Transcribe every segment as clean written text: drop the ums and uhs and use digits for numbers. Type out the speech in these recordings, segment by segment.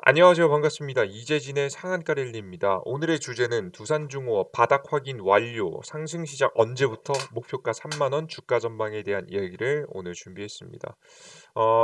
안녕하세요. 반갑습니다. 이재진의 상한가릴리입니다. 오늘의 주제는 두산중공업 바닥 확인 완료, 상승 시작 언제부터 목표가 3만 원, 주가 전망에 대한 이야기를 오늘 준비했습니다.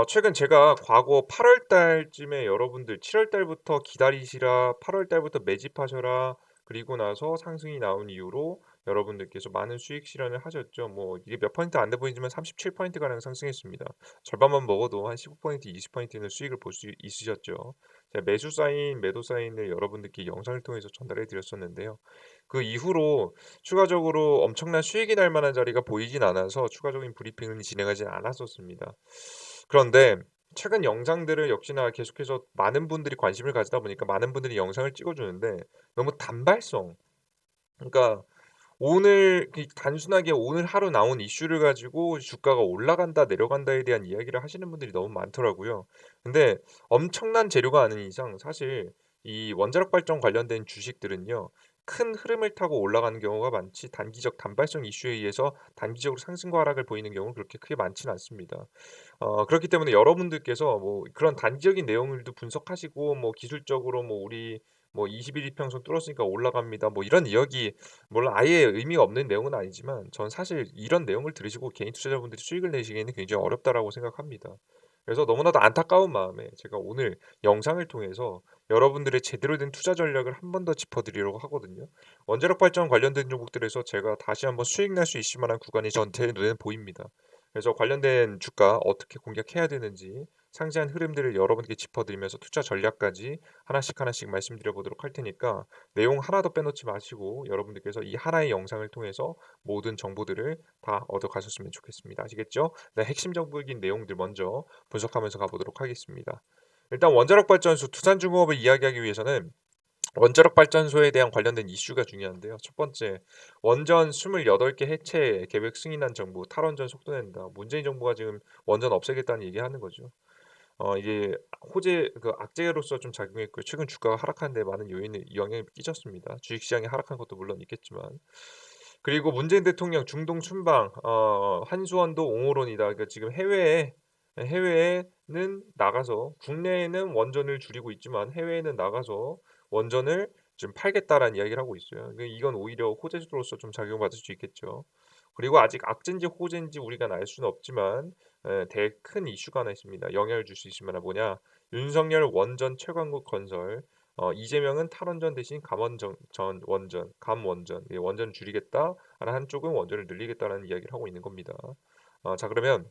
최근 제가 과거 8월 달쯤에 여러분들 7월 달부터 기다리시라, 8월 달부터 매집하셔라, 그리고 나서 상승이 나온 이후로 여러분들께서 많은 수익 실현을 하셨죠. 뭐 이게 몇 퍼센트 안 돼 보이지만 37% 가량 상승했습니다. 절반만 먹어도 한 15%, 20%는 수익을 볼 수 있으셨죠. 제가 매수 사인, 매도 사인을 여러분들께 영상을 통해서 전달해 드렸었는데요. 그 이후로 추가적으로 엄청난 수익이 날 만한 자리가 보이진 않아서 추가적인 브리핑을 진행하진 않았었습니다. 그런데 최근 영상들을 역시나 계속해서 많은 분들이 관심을 가지다 보니까 많은 분들이 영상을 찍어 주는데 너무 단발성, 그러니까 오늘 단순하게 오늘 하루 나온 이슈를 가지고 주가가 올라간다 내려간다에 대한 이야기를 하시는 분들이 너무 많더라고요. 근데 엄청난 재료가 아닌 이상 사실 이 원자력 발전 관련된 주식들은요. 큰 흐름을 타고 올라가는 경우가 많지 단기적 단발성 이슈에 의해서 단기적으로 상승과 하락을 보이는 경우는 그렇게 크게 많지는 않습니다. 그렇기 때문에 여러분들께서 뭐 그런 단기적인 내용들도 분석하시고 뭐 기술적으로 뭐 우리 뭐 21 이평선 뚫었으니까 올라갑니다. 뭐 이런 이야기 물론 아예 의미가 없는 내용은 아니지만 전 사실 이런 내용을 들으시고 개인 투자자분들이 수익을 내시기에는 굉장히 어렵다라고 생각합니다. 그래서 너무나도 안타까운 마음에 제가 오늘 영상을 통해서 여러분들의 제대로 된 투자 전략을 한 번 더 짚어드리려고 하거든요. 원자력 발전 관련된 종목들에서 제가 다시 한번 수익 날 수 있을 만한 구간이 제 눈에 보입니다. 그래서 관련된 주가 어떻게 공략해야 되는지 상세한 흐름들을 여러분께 짚어드리면서 투자 전략까지 하나씩 하나씩 말씀드려 보도록 할 테니까 내용 하나도 빼놓지 마시고 여러분들께서 이 하나의 영상을 통해서 모든 정보들을 다 얻어가셨으면 좋겠습니다. 아시겠죠? 네, 핵심적인 내용들 먼저 분석하면서 가보도록 하겠습니다. 일단 원자력 발전소 두산중공업을 이야기하기 위해서는 원자력 발전소에 대한 관련된 이슈가 중요한데요. 첫 번째, 원전 28개 해체 계획 승인한 정부, 탈원전 속도낸다. 문재인 정부가 지금 원전 없애겠다는 얘기하는 거죠. 이게 호재 악재로서 좀 작용했고요. 최근 주가가 하락하는 데 많은 요인이 영향을 끼쳤습니다. 주식 시장이 하락한 것도 물론 있겠지만. 그리고 문재인 대통령 중동 순방 한수원도 옹호론이다. 그러니까 지금 해외에는 나가서 국내에는 원전을 줄이고 있지만 해외에는 나가서 원전을 지금 팔겠다라는 이야기를 하고 있어요. 이건 오히려 호재로서 좀 작용받을 수 있겠죠. 그리고 아직 악재인지 호재인지 우리가 알 수는 없지만 큰 이슈가 하나 있습니다. 영향을 줄 수 있을 만한 뭐냐? 윤석열 원전 철강국 건설, 이재명은 탈원전 대신 감원전, 예, 원전을 줄이겠다. 하는 한쪽은 원전을 늘리겠다라는 이야기를 하고 있는 겁니다. 자 그러면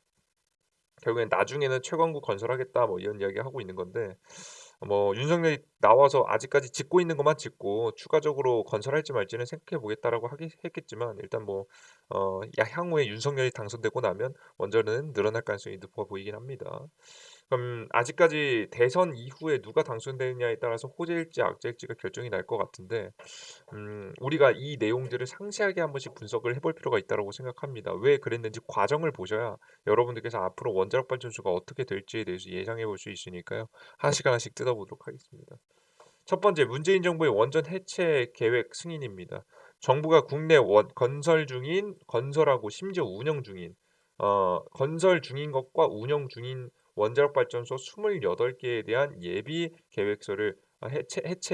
결국엔 나중에는 최광국 건설하겠다 뭐 이런 이야기 하고 있는 건데 뭐 윤석열이 나와서 아직까지 짓고 있는 것만 짓고 추가적으로 건설할지 말지는 생각해 보겠다라고 하긴 했겠지만 일단 뭐 향후에 윤석열이 당선되고 나면 원전은 늘어날 가능성이 높아 보이긴 합니다. 그럼 아직까지 대선 이후에 누가 당선되느냐에 따라서 호재일지 악재일지가 결정이 날 것 같은데 우리가 이 내용들을 상세하게 한 번씩 분석을 해볼 필요가 있다고 생각합니다. 왜 그랬는지 과정을 보셔야 여러분들께서 앞으로 원자력 발전소가 어떻게 될지에 대해서 예상해 볼 수 있으니까요. 하나씩 하나씩 뜯어보도록 하겠습니다. 첫 번째, 문재인 정부의 원전 해체 계획 승인입니다. 정부가 국내 건설하고 심지어 운영 중인 건설 중인 것과 운영 중인 원자력 발전소 28개에 대한 예비 계획서를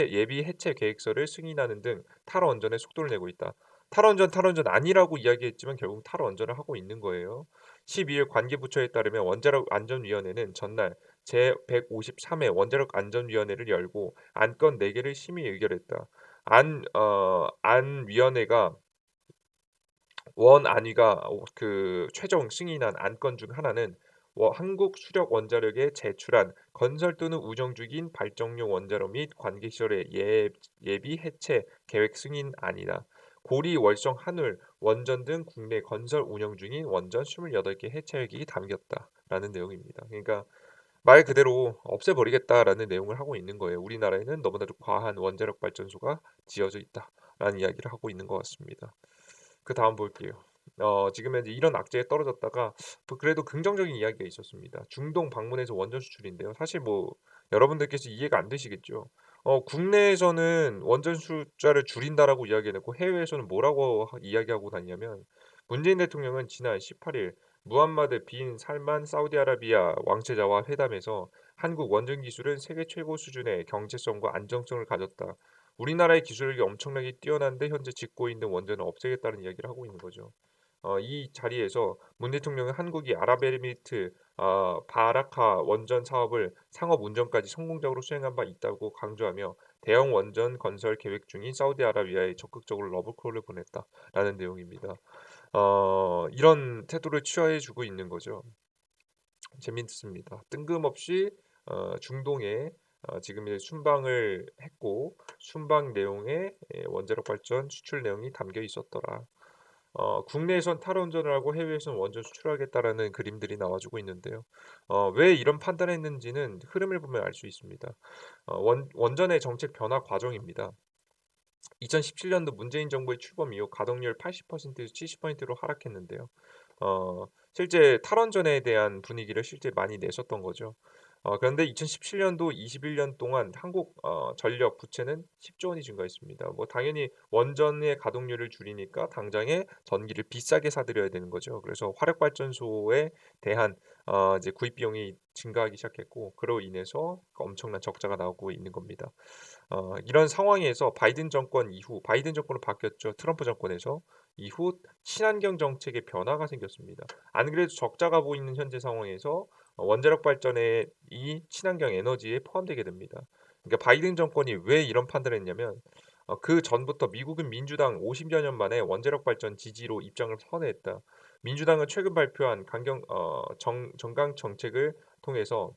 예비 해체 계획서를 승인하는 등 탈원전에 속도를 내고 있다. 탈원전 아니라고 이야기했지만 결국 탈원전을 하고 있는 거예요. 12일 관계부처에 따르면 원자력 안전위원회는 전날 제153회 원자력 안전위원회를 열고 안건 4개를 심의 의결했다. 안 위원회가 원안위가 최종 승인한 안건 중 하나는 한국수력원자력에 제출한 건설 또는 운영 중인 발전용 원자로 및 관계시설의 예비 해체 계획 승인안이다. 고리, 월성, 한울 원전 등 국내 건설 운영 중인 원전 28개 해체 계획이 담겼다라는 내용입니다. 그러니까 말 그대로 없애버리겠다라는 내용을 하고 있는 거예요. 우리나라에는 너무나도 과한 원자력 발전소가 지어져 있다라는 이야기를 하고 있는 것 같습니다. 그다음 볼게요. 지금 현재 이런 악재에 떨어졌다가 그래도 긍정적인 이야기가 있었습니다. 중동 방문해서 원전 수출인데요. 사실 뭐 여러분들께서 이해가 안 되시겠죠. 국내에서는 원전 숫자를 줄인다라고 이야기해놓고 해외에서는 뭐라고 이야기하고 다니냐면 문재인 대통령은 지난 18일 무함마드 빈 살만 사우디아라비아 왕세자와 회담에서 한국 원전 기술은 세계 최고 수준의 경제성과 안정성을 가졌다. 우리나라의 기술력이 엄청나게 뛰어난데 현재 짓고 있는 원전을 없애겠다는 이야기를 하고 있는 거죠. 이 자리에서 문 대통령은 한국이 아랍에미리트 바라카 원전 사업을 상업 운전까지 성공적으로 수행한 바 있다고 강조하며 대형 원전 건설 계획 중인 사우디아라비아에 적극적으로 러브콜을 보냈다라는 내용입니다. 이런 태도를 취해주고 있는 거죠. 재밌습니다. 뜬금없이 중동에 지금 이제 순방을 했고 순방 내용에 원자력 발전 수출 내용이 담겨 있었더라. 국내에선 탈원전을 하고 해외에선 원전 수출하겠다라는 그림들이 나와주고 있는데요. 왜 이런 판단을 했는지는 흐름을 보면 알 수 있습니다. 원전의 정책 변화 과정입니다. 2017년도 문재인 정부의 출범 이후 가동률 80%에서 70%로 하락했는데요. 실제 탈원전에 대한 분위기를 실제 많이 내셨던 거죠. 그런데 2017년도 21년 동안 한국 전력 부채는 10조 원이 증가했습니다. 뭐 당연히 원전의 가동률을 줄이니까 당장에 전기를 비싸게 사들여야 되는 거죠. 그래서 화력 발전소에 대한 이제 구입 비용이 증가하기 시작했고 그로 인해서 엄청난 적자가 나오고 있는 겁니다. 이런 상황에서 바이든 정권 이후 바이든 정권으로 바뀌었죠. 트럼프 정권에서 이후 친환경 정책에 변화가 생겼습니다. 안 그래도 적자가 보이는 현재 상황에서 원자력 발전에 이 친환경 에너지에 포함되게 됩니다. 그러니까 바이든 정권이 왜 이런 판단을 했냐면 그 전부터 미국은 민주당 50여 년 만에 원자력 발전 지지로 입장을 선회했다. 민주당은 최근 발표한 정강 정책을 통해서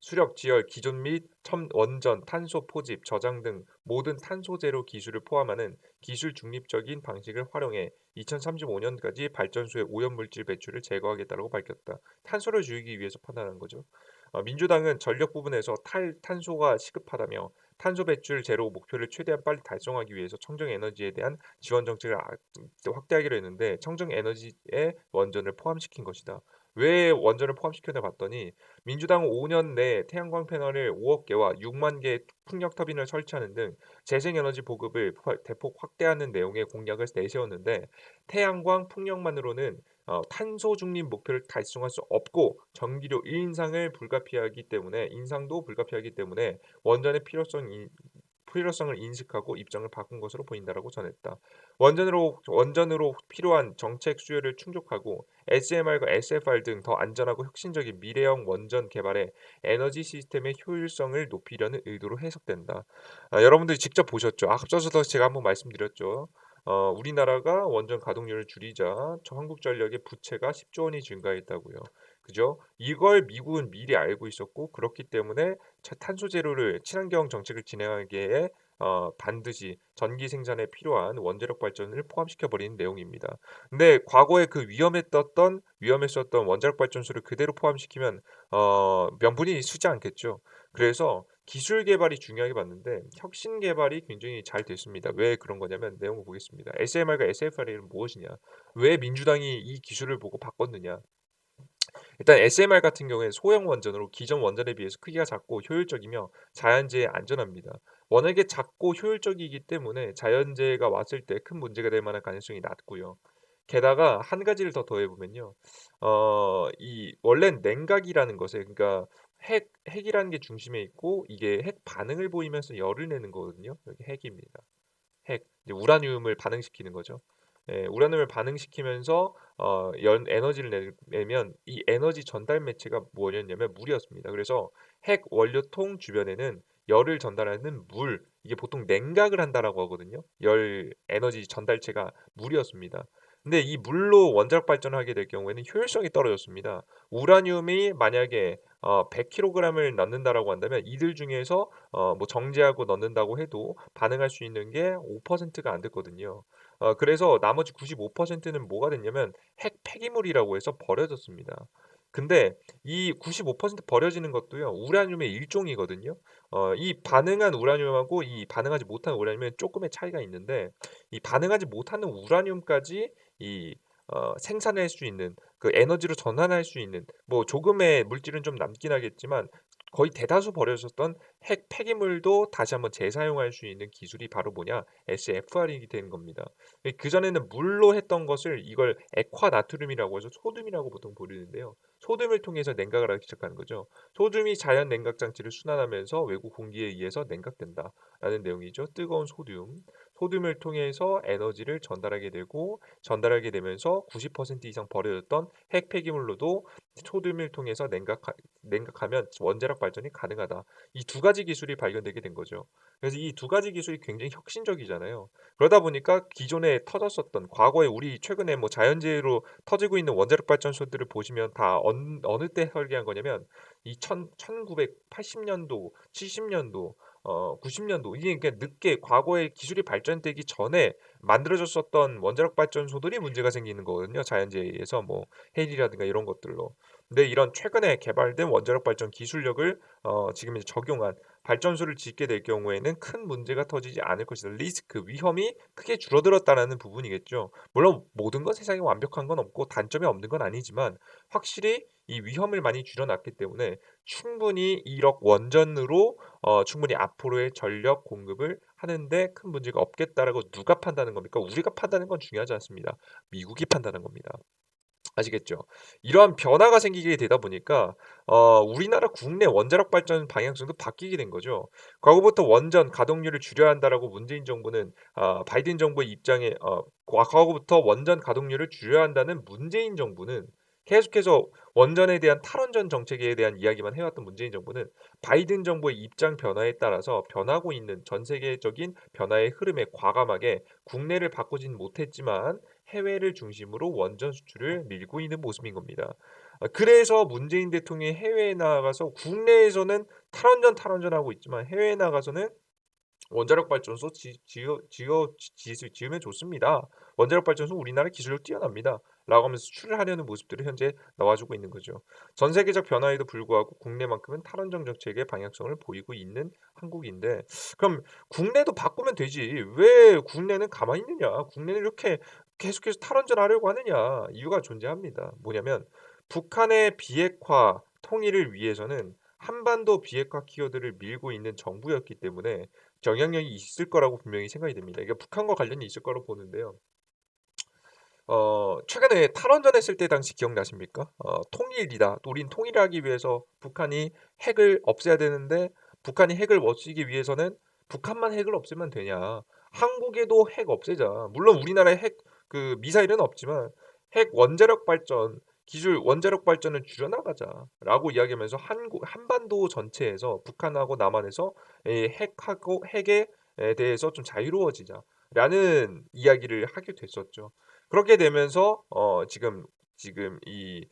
수력, 지열, 기존 및 원전, 탄소 포집, 저장 등 모든 탄소 제로 기술을 포함하는 기술 중립적인 방식을 활용해 2035년까지 발전소의 오염물질 배출을 제거하겠다고 밝혔다. 탄소를 줄이기 위해서 판단한 거죠. 민주당은 전력 부분에서 탈탄소가 시급하다며 탄소 배출 제로 목표를 최대한 빨리 달성하기 위해서 청정 에너지에 대한 지원 정책을 확대하기로 했는데 청정 에너지에 원전을 포함시킨 것이다. 왜 원전을 포함시켰나 봤더니 민주당은 5년 내에 태양광 패널을 5억 개와 6만 개의 풍력 터빈을 설치하는 등 재생에너지 보급을 대폭 확대하는 내용의 공약을 내세웠는데 태양광, 풍력만으로는 탄소 중립 목표를 달성할 수 없고 전기료 인상을 불가피하기 때문에 인상도 불가피하기 때문에 원전의 필요성을 인식하고 입장을 바꾼 것으로 보인다라고 전했다. 원전으로 필요한 정책 수요를 충족하고 SMR과 SFR 등 더 안전하고 혁신적인 미래형 원전 개발에 에너지 시스템의 효율성을 높이려는 의도로 해석된다. 여러분들이 직접 보셨죠? 앞서서도 제가 한번 말씀드렸죠. 우리나라가 원전 가동률을 줄이자 한국전력의 부채가 10조 원이 증가했다고요. 그죠? 이걸 미국은 미리 알고 있었고 그렇기 때문에 탄소 제로를 친환경 정책을 진행하기에 반드시 전기 생산에 필요한 원자력 발전을 포함시켜 버리는 내용입니다. 근데 과거에 그 위험했었던 원자력 발전소를 그대로 포함시키면 명분이 쓰지 않겠죠. 그래서 기술 개발이 중요하게 봤는데 혁신 개발이 굉장히 잘 됐습니다. 왜 그런 거냐면 내용을 보겠습니다. SMR과 SFR은 무엇이냐? 왜 민주당이 이 기술을 보고 바꿨느냐? 일단 SMR 같은 경우에 소형 원전으로 기존 원전에 비해서 크기가 작고 효율적이며 자연재해에 안전합니다. 워낙에 작고 효율적이기 때문에 자연재해가 왔을 때 큰 문제가 될 만한 가능성이 낮고요. 게다가 한 가지를 더 더해보면요. 이 원래는 냉각이라는 것에 그러니까 핵이라는 게 중심에 있고 이게 핵 반응을 보이면서 열을 내는 거거든요. 여기 핵입니다. 이제 우라늄을 반응시키는 거죠. 예, 우라늄을 반응시키면서 내면 이 에너지 전달 매체가 뭐였냐면 물이었습니다. 그래서 핵 원료통 주변에는 열을 전달하는 물, 이게 보통 냉각을 한다라고 하거든요. 열 에너지 전달체가 물이었습니다. 근데 이 물로 원자력 발전을 하게 될 경우에는 효율성이 떨어졌습니다. 우라늄이 만약에 100kg을 넣는다라고 한다면 이들 중에서 뭐 정제하고 넣는다고 해도 반응할 수 있는 게 5%가 안 됐거든요. 그래서 나머지 95%는 뭐가 됐냐면 핵 폐기물이라고 해서 버려졌습니다. 근데 이 95% 버려지는 것도요. 우라늄의 일종이거든요. 이 반응한 우라늄하고 이 반응하지 못한 우라늄은 쪼끔의 차이가 있는데 이 반응하지 못하는 우라늄까지 이 생산할 수 있는 그 에너지로 전환할 수 있는 뭐 조금의 물질은 좀 남긴 하겠지만 거의 대다수 버려졌던 핵 폐기물도 다시 한번 재사용할 수 있는 기술이 바로 뭐냐? SFR이 되는 겁니다. 그전에는 물로 했던 것을 이걸 액화 나트륨이라고 해서 소듐이라고 보통 부르는데요. 소듐을 통해서 냉각을 하기 시작하는 거죠. 소듐이 자연 냉각 장치를 순환하면서 외부 공기에 의해서 냉각된다라는 내용이죠. 뜨거운 소듐. 소듐을 통해서 에너지를 전달하게 되고 전달하게 되면서 90% 이상 버려졌던 핵 폐기물로도 소듐을 통해서 냉각하면 원자력 발전이 가능하다. 이 두 가지 기술이 발견되게 된 거죠. 그래서 이 두 가지 기술이 굉장히 혁신적이잖아요. 그러다 보니까 기존에 터졌었던 과거에 우리 최근에 뭐 자연재해로 터지고 있는 원자력 발전소들을 보시면 다 어느 때 설계한 거냐면 이 1980년도, 70년도, 90년도 이게 그러니까 늦게 과거에 기술이 발전되기 전에 만들어졌었던 원자력 발전소들이 문제가 생기는 거거든요. 자연재해에 의해서 뭐 해일이라든가 이런 것들로. 근데 이런 최근에 개발된 원자력 발전 기술력을 지금 이제 적용한 발전소를 짓게 될 경우에는 큰 문제가 터지지 않을 것이다. 리스크, 위험이 크게 줄어들었다라는 부분이겠죠. 물론 모든 건 세상에 완벽한 건 없고 단점이 없는 건 아니지만 확실히 이 위험을 많이 줄여놨기 때문에 충분히 1억 원전으로 충분히 앞으로의 전력 공급을 하는데 큰 문제가 없겠다라고 누가 판단하는 겁니까? 우리가 판단하는 건 중요하지 않습니다. 미국이 판단한 겁니다. 아시겠죠? 이러한 변화가 생기게 되다 보니까 우리나라 국내 원자력 발전 방향성도 바뀌게 된 거죠. 과거부터 "원전 가동률을 줄여야 한다."라고 문재인 정부는 바이든 정부의 입장에 과거부터 "원전 가동률을 줄여야 한다."는 문재인 정부는 계속해서 원전에 대한 탈원전 정책에 대한 이야기만 해 왔던 문재인 정부는 바이든 정부의 입장 변화에 따라서 변하고 있는 전 세계적인 변화의 흐름에 과감하게 국내를 바꾸진 못했지만 해외를 중심으로 원전 수출을 밀고 있는 모습인 겁니다. 그래서 문재인 대통령이 해외에 나가서 국내에서는 탈원전하고 있지만 해외에 나가서는 원자력 발전소 지으면 좋습니다. 원자력 발전소 우리나라 기술력 뛰어납니다. 라고 하면서 수출을 하려는 모습들이 현재 나와주고 있는 거죠. 전 세계적 변화에도 불구하고 국내만큼은 탈원전 정책의 방향성을 보이고 있는 한국인데 그럼 국내도 바꾸면 되지. 왜 국내는 가만히 있느냐? 국내는 이렇게 계속해서 탈원전하려고 하느냐? 이유가 존재합니다. 뭐냐면 북한의 비핵화 통일을 위해서는 한반도 비핵화 키워드를 밀고 있는 정부였기 때문에 영향력이 있을 거라고 분명히 생각이 됩니다. 이게 북한과 관련이 있을 거라고 보는데요. 최근에 탈원전했을 때 당시 기억나십니까? "통일이다. 우린 통일하기 위해서 북한이 핵을 없애야 되는데 북한이 핵을 없애기 위해서는 북한만 핵을 없애면 되냐. 한국에도 핵 없애자. 물론 우리나라에 핵 미사일은 없지만 핵 원자력 발전 기술 원자력 발전을 줄여나가자."라고 이야기하면서 한국 한반도 전체에서 북한하고 남한에서 이 핵하고 핵에 대해서 좀 자유로워지자라는 이야기를 하게 됐었죠. 그렇게 되면서 지금 이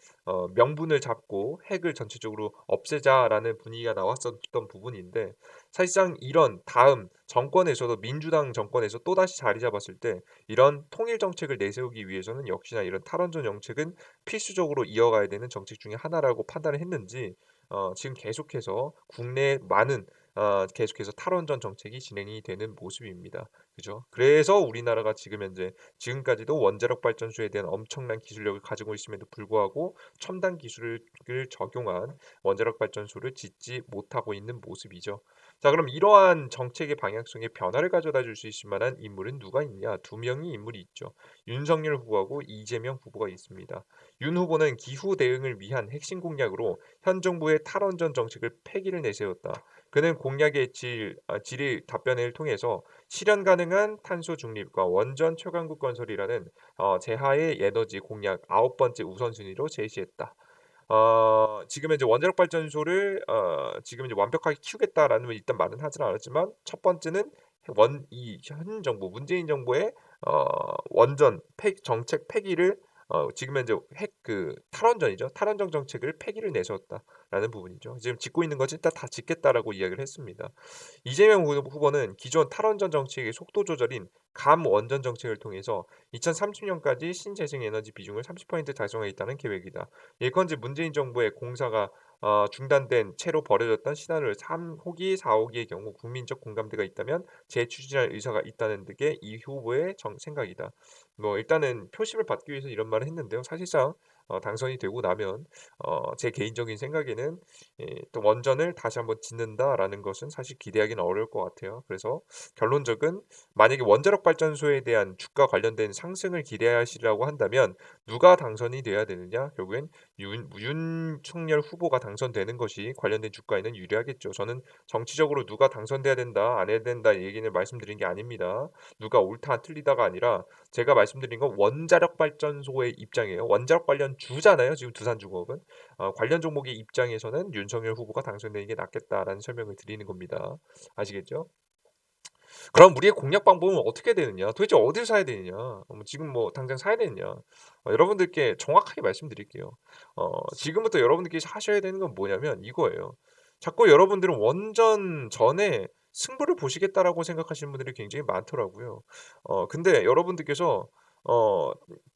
명분을 잡고 '핵을 전체적으로 없애자.'라는 분위기가 나왔었던 부분인데 사실상 이런 다음 정권에서도 민주당 정권에서 또다시 자리 잡았을 때 이런 통일 정책을 내세우기 위해서는 역시나 이런 탈원전 정책은 필수적으로 이어가야 되는 정책 중에 하나라고 판단을 했는지 지금 계속해서 국내에 많은 계속해서 탈원전 정책이 진행이 되는 모습입니다. 그죠? 그래서 우리나라가 지금 현재 지금까지도 원자력 발전소에 대한 엄청난 기술력을 가지고 있음에도 불구하고 첨단 기술을 적용한 원자력 발전소를 짓지 못하고 있는 모습이죠. 자, 그럼 이러한 정책의 방향성에 변화를 가져다 줄 수 있을 만한 인물은 누가 있냐? 두 명의 인물이 있죠. 윤석열 후보하고 이재명 후보가 있습니다. 윤 후보는 기후 대응을 위한 핵심 공약으로 현 정부의 탈원전 정책을 폐기를 내세웠다. 그는 공약의 질의 답변을 통해서 실현 가능한 탄소 중립과 원전 초강국 건설이라는 재하의 에너지 공약 9번째 우선순위로 제시했다. 지금은 이제 원자력 발전소를 지금 이제 완벽하게 키우겠다라는 일단 말은 하진 않았지만 첫 번째는 원 이 현 정부 문재인 정부의 원전 폐 정책 폐기를 지금 현재 핵 탈원전이죠. 탈원전 정책을 폐기를 내세웠다라는 부분이죠. 지금 짓고 있는 것이 일단 다 짓겠다라고 이야기를 했습니다. 이재명 후보는 기존 탈원전 정책의 속도 조절인 감원전 정책을 통해서 2030년까지 신재생 에너지 비중을 30% 달성하겠다는 계획이다. 예컨대 문재인 정부의 공사가 중단된 채로 벌어졌던 시나리오 3호기, 4호기의 경우 국민적 공감대가 있다면 재추진할 의사가 있다는 게 이 후보의 생각이다. 뭐 일단은 표심을 받기 위해서 이런 말을 했는데요. 사실상 당선이 되고 나면 제 개인적인 생각에는 또 '원전을 다시 한번 짓는다.'라는 것은 사실 기대하기는 어려울 것 같아요. 그래서 결론적은 만약에 원자력 발전소에 대한 주가 관련된 상승을 기대하시라고 한다면 누가 당선이 돼야 되느냐? 결국엔 윤석열 후보가 당선되는 것이 관련된 주가에는 유리하겠죠. 저는 정치적으로 누가 당선돼야 된다, 안 해야 된다 얘기를 말씀드린 게 아닙니다. 누가 옳다 틀리다가 아니라 제가 말씀드린 건 원자력 발전소의 입장이에요. 원자력 관련 주잖아요. 지금 두산중공업은 관련 종목의 입장에서는 윤석열 후보가 당선되는 게 낫겠다라는 설명을 드리는 겁니다. 아시겠죠? 그럼 우리의 공략 방법은 어떻게 되느냐? 도대체 어디서 사야 되느냐? 지금 뭐 당장 사야 되느냐? 여러분들께 정확하게 말씀드릴게요. 지금부터 여러분들께서 하셔야 되는 건 뭐냐면 이거예요. 자꾸 여러분들은 원전 전에 승부를 보시겠다라고 생각하시는 분들이 굉장히 많더라고요. 근데 여러분들께서 어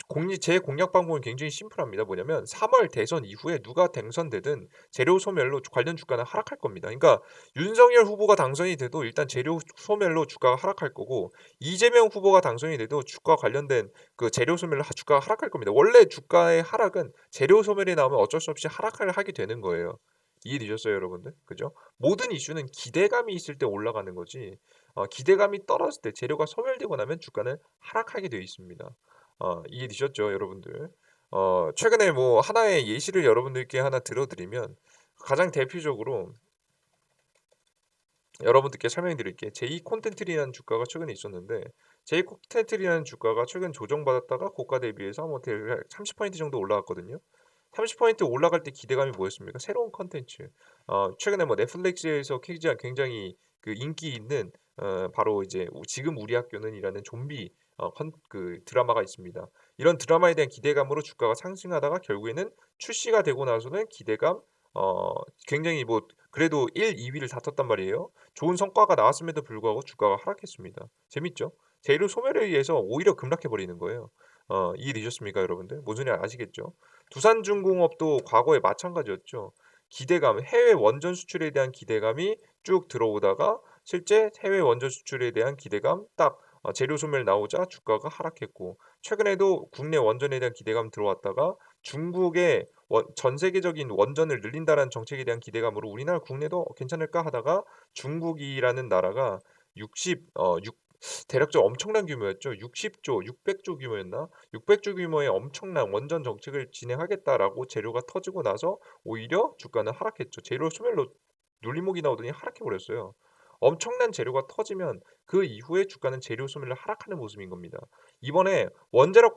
공리 제 공략 방법은 굉장히 심플합니다. 뭐냐면 3월 대선 이후에 누가 당선되든 재료 소멸로 관련 주가는 하락할 겁니다. 그러니까 윤석열 후보가 당선이 돼도 일단 재료 소멸로 주가가 하락할 거고 이재명 후보가 당선이 돼도 주가 관련된 그 재료 소멸로 주가가 하락할 겁니다. 원래 주가의 하락은 재료 소멸이 나오면 어쩔 수 없이 하락을 하게 되는 거예요. 이해되셨어요, 여러분들? 그죠? 모든 이슈는 기대감이 있을 때 올라가는 거지. 기대감이 떨어질 때 재료가 소멸되고 나면 주가는 하락하게 되어 있습니다. 이해되셨죠, 여러분들? 최근에 뭐 하나의 예시를 여러분들께 하나 들어드리면 가장 대표적으로 여러분들께 설명드릴게. 제이 콘텐츠리라는 주가가 최근에 있었는데 제이 콘텐츠리라는 주가가 최근 조정받았다가 고가 대비해서 뭐 대략 30% 정도 올라갔거든요. 30% 올라갈 때 기대감이 뭐였습니까? 새로운 콘텐츠. 최근에 뭐 넷플릭스에서 굉장히 그 인기 있는 바로 이제 지금 우리 학교는이라는 좀비 그 드라마가 있습니다. 이런 드라마에 대한 기대감으로 주가가 상승하다가 결국에는 출시가 되고 나서는 기대감 어 굉장히 뭐 그래도 1, 2위를 다퉜단 말이에요. 좋은 성과가 나왔음에도 불구하고 주가가 하락했습니다. 재밌죠? 재료 소멸에 의해서 오히려 급락해 버리는 거예요. 이해되셨습니까, 여러분들? 뭔 소리 아시겠죠? 두산중공업도 과거에 마찬가지였죠. 기대감, 해외 원전 수출에 대한 기대감이 쭉 들어오다가 실제 해외 원전 수출에 대한 기대감 딱 재료 소멸 나오자 주가가 하락했고 최근에도 국내 원전에 대한 기대감 들어왔다가 중국의 전 세계적인 원전을 늘린다라는 정책에 대한 기대감으로 우리나라 국내도 괜찮을까 하다가 중국이라는 나라가 60 어 6 대략적으로 엄청난 규모였죠. 60조, 600조 규모였나? 600조 규모의 엄청난 원전 정책을 진행하겠다라고 재료가 터지고 나서 오히려 주가는 하락했죠. 재료 소멸로 눌림목이 나오더니 하락해 버렸어요. 엄청난 재료가 터지면 그 이후에 주가는 재료 소멸로 하락하는 모습인 겁니다. 이번에 원자력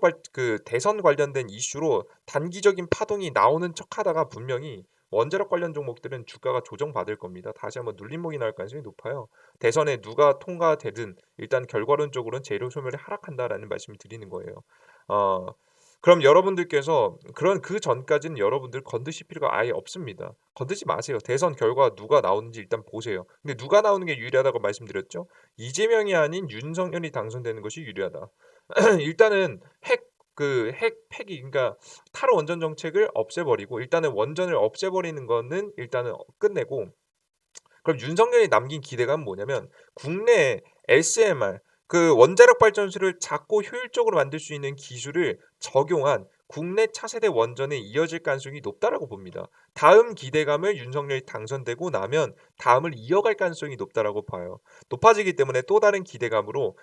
대선 관련된 이슈로 단기적인 파동이 나오는 척하다가 분명히 원자력 관련 종목들은 주가가 조정받을 겁니다. 다시 한번 눌림목이 나올 가능성이 높아요. 대선에 누가 통과되든 일단 결과론적으로는 재료 소멸이 하락한다라는 말씀을 드리는 거예요. 어 그럼 여러분들께서 그런 그 전까지는 여러분들 건드실 필요가 아예 없습니다. 건드지 마세요. 대선 결과 누가 나오는지 일단 보세요. 근데 누가 나오는 게 유리하다고 말씀드렸죠? 이재명이 아닌 윤석열이 당선되는 것이 유리하다. 일단은 핵 폐기 그러니까 탈원전 정책을 없애버리고 일단은 원전을 없애버리는 거는 일단은 끝내고 그럼 윤석열이 남긴 기대감은 뭐냐면 국내에 SMR 그 원자력 발전소를 작고 효율적으로 만들 수 있는 기술을 적용한 국내 차세대 원전에 이어질 가능성이 높다라고 봅니다. 다음 기대감을 윤석열이 당선되고 나면 다음을 이어갈 가능성이 높다라고 봐요. 높아지기 때문에 또 다른 기대감으로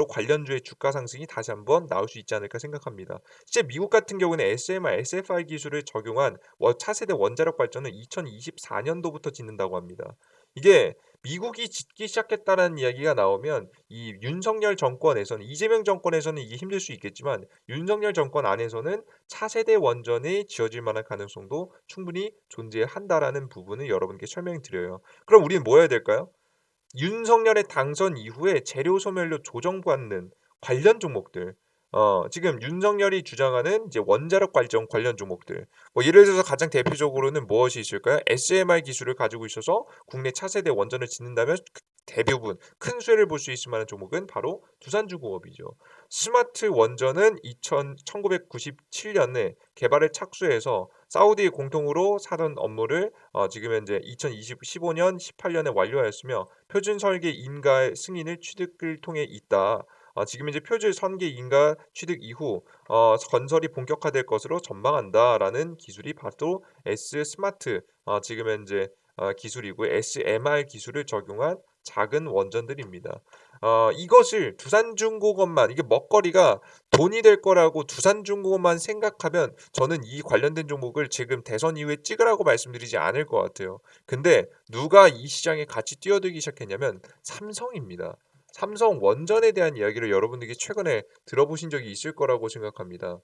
관련주의 주가 상승이 다시 한번 나올 수 있지 않을까 생각합니다. 실제 미국 같은 경우는 SMR, SFR 기술을 적용한 차세대 원자력 발전은 2024년도부터 짓는다고 합니다. 이게 미국이 짓기 시작했다는 이야기가 나오면 이 윤석열 정권에서는 이재명 정권에서는 이게 힘들 수 있겠지만 윤석열 정권 안에서는 차세대 원전이 지어질 만한 가능성도 충분히 존재한다라는 부분을 여러분께 설명드려요. 그럼 우리는 뭐 해야 될까요? 윤석열의 당선 이후에 재료 소멸로 조정받는 관련 종목들 지금 윤석열이 주장하는 이제 원자력 관련 종목들 뭐 예를 들어서 가장 대표적으로는 무엇이 있을까요? SMR 기술을 가지고 있어서 국내 차세대 원전을 짓는다면 대부분 큰 수혜를 볼 수 있을 만한 종목은 바로 두산중공업이죠. 스마트 원전은 1997년에 개발에 착수해서 사우디 공통으로 사던 업무를 지금 현재 2015년 18년에 완료하였으며 표준 설계 인가의 승인을 취득을 통해 있다. 지금 이제 표절 설계 인가 취득 이후 건설이 본격화될 것으로 전망한다라는 기술이 바로 S 스마트 지금 현재 기술이고 SMR 기술을 적용한 작은 원전들입니다. 이것을 두산중공업만 이게 먹거리가 돈이 될 거라고 두산중공업만 생각하면 저는 이 관련된 종목을 지금 대선 이후에 찍으라고 말씀드리지 않을 것 같아요. 근데 누가 이 시장에 같이 뛰어들기 시작했냐면 삼성입니다. 삼성 원전에 대한 이야기를 여러분들이 최근에 들어보신 적이 있을 거라고 생각합니다.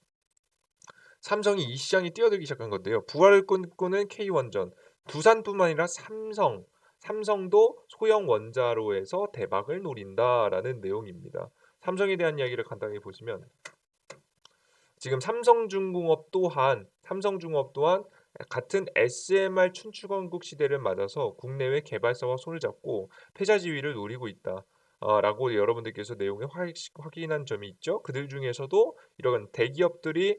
삼성이 이 시장에 뛰어들기 시작한 건데요. 부활을 꿈꾸는 K원전, 두산뿐만 아니라 삼성도 소형 원자로에서 대박을 노린다라는 내용입니다. 삼성에 대한 이야기를 간단히 보시면 지금 삼성중공업 또한 같은 SMR 춘추건국 시대를 맞아서 국내외 개발사와 손을 잡고 패자 지위를 노리고 있다. 라고 여러분들께서 내용을 확인한 점이 있죠. 그들 중에서도 이런 대기업들이